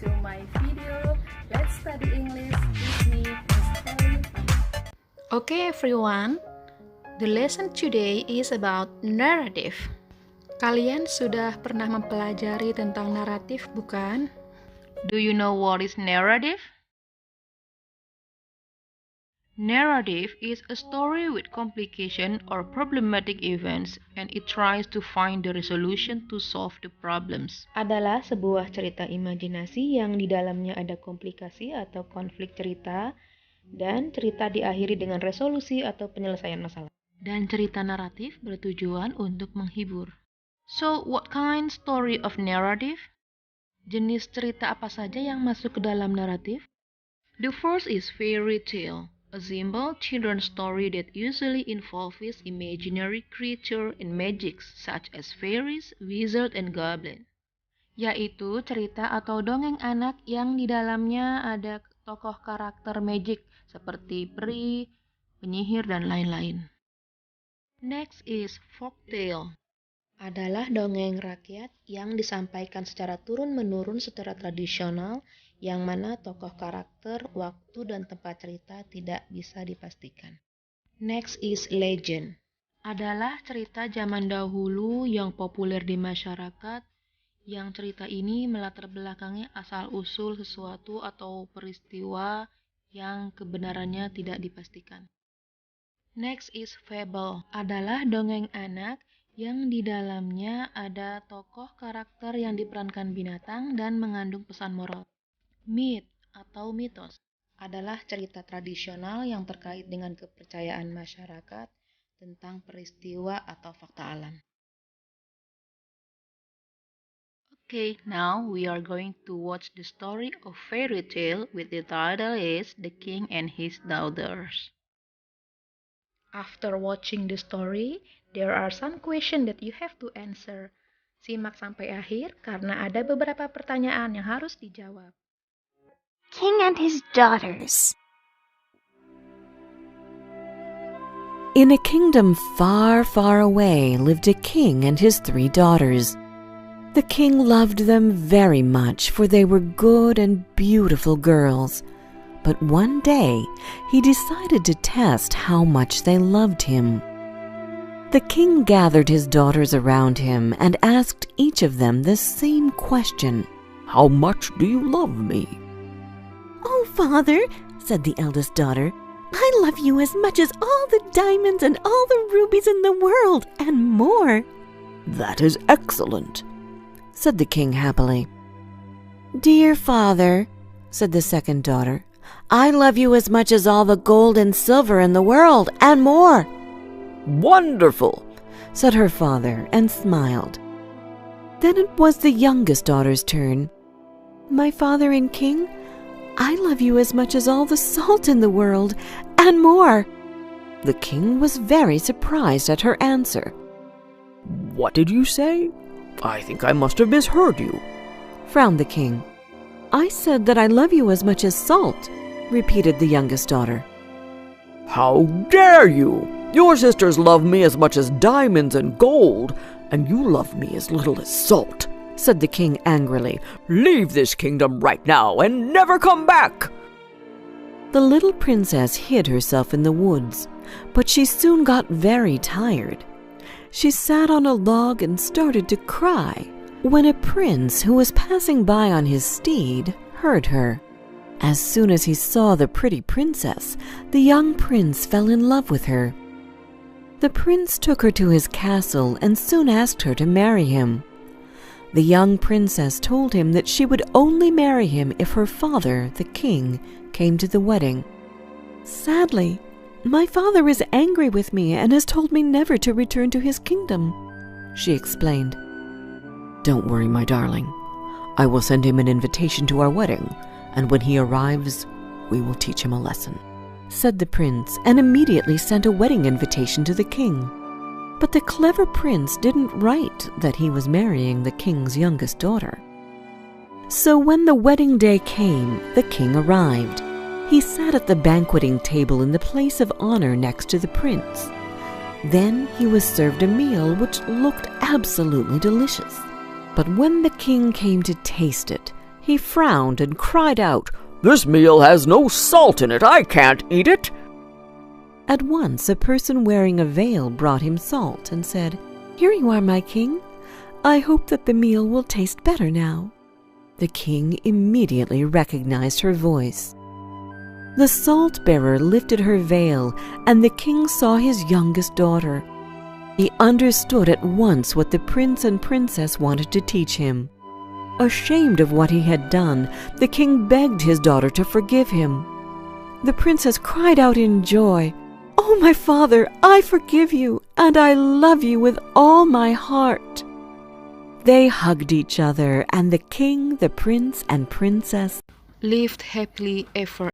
to my video. Let's study English with me, Miss Kelly. Okay everyone, the lesson today is about narrative. Kalian sudah pernah mempelajari tentang naratif, bukan? Do you know what is narrative? Narrative is a story with complication or problematic events and it tries to find the resolution to solve the problems. Adalah sebuah cerita imajinasi yang di dalamnya ada komplikasi atau konflik cerita dan cerita diakhiri dengan resolusi atau penyelesaian masalah. Dan cerita naratif bertujuan untuk menghibur. So, what kind story of narrative? Jenis cerita apa saja yang masuk ke dalam naratif? The first is fairy tale. A simple children's story that usually involves imaginary creatures and magics such as fairies, wizards, and goblins. Yaitu cerita atau dongeng anak yang di dalamnya ada tokoh karakter magic seperti peri, penyihir, dan lain-lain. Next is folktale. Adalah dongeng rakyat yang disampaikan secara turun-menurun secara tradisional yang mana tokoh karakter, waktu, dan tempat cerita tidak bisa dipastikan. Next is legend. Adalah cerita zaman dahulu yang populer di masyarakat, yang cerita ini melatar belakangi asal-usul sesuatu atau peristiwa yang kebenarannya tidak dipastikan. Next is fable. Adalah dongeng anak yang di dalamnya ada tokoh karakter yang diperankan binatang dan mengandung pesan moral. Myth atau mitos adalah cerita tradisional yang terkait dengan kepercayaan masyarakat tentang peristiwa atau fakta alam. Okay, now we are going to watch the story of fairy tale with the title is The King and His Daughters. After watching the story, there are some questions that you have to answer. Simak sampai akhir karena ada beberapa pertanyaan yang harus dijawab. King and his daughters. In a kingdom far, far away lived a king and his 3 daughters. The king loved them very much, for they were good and beautiful girls. But one day he decided to test how much they loved him. The king gathered his daughters around him and asked each of them the same question. How much do you love me? Oh, father, said the eldest daughter, I love you as much as all the diamonds and all the rubies in the world, and more. That is excellent, said the king happily. Dear father, said the second daughter, I love you as much as all the gold and silver in the world, and more. Wonderful, said her father, and smiled. Then it was the youngest daughter's turn. My father and king, I love you as much as all the salt in the world, and more. The king was very surprised at her answer. What did you say? I think I must have misheard you, frowned the king. I said that I love you as much as salt, repeated the youngest daughter. How dare you! Your sisters love me as much as diamonds and gold, and you love me as little as salt, said the king angrily. Leave this kingdom right now and never come back! The little princess hid herself in the woods, but she soon got very tired. She sat on a log and started to cry, when a prince who was passing by on his steed heard her. As soon as he saw the pretty princess, the young prince fell in love with her. The prince took her to his castle and soon asked her to marry him. The young princess told him that she would only marry him if her father, the king, came to the wedding. Sadly, my father is angry with me and has told me never to return to his kingdom, she explained. Don't worry, my darling. I will send him an invitation to our wedding, and when he arrives, we will teach him a lesson, said the prince, and immediately sent a wedding invitation to the king. But the clever prince didn't write that he was marrying the king's youngest daughter. So when the wedding day came, the king arrived. He sat at the banqueting table in the place of honor next to the prince. Then he was served a meal which looked absolutely delicious. But when the king came to taste it, He frowned and cried out, "This meal has no salt in it. I can't eat it." At once a person wearing a veil brought him salt and said, "Here you are, my king. I hope that the meal will taste better now." The king immediately recognized her voice. The salt-bearer lifted her veil, and the king saw his youngest daughter. He understood at once what the prince and princess wanted to teach him. Ashamed of what he had done, the king begged his daughter to forgive him. The princess cried out in joy, "Oh, my father, I forgive you, and I love you with all my heart." They hugged each other, and the king, the prince, and princess lived happily ever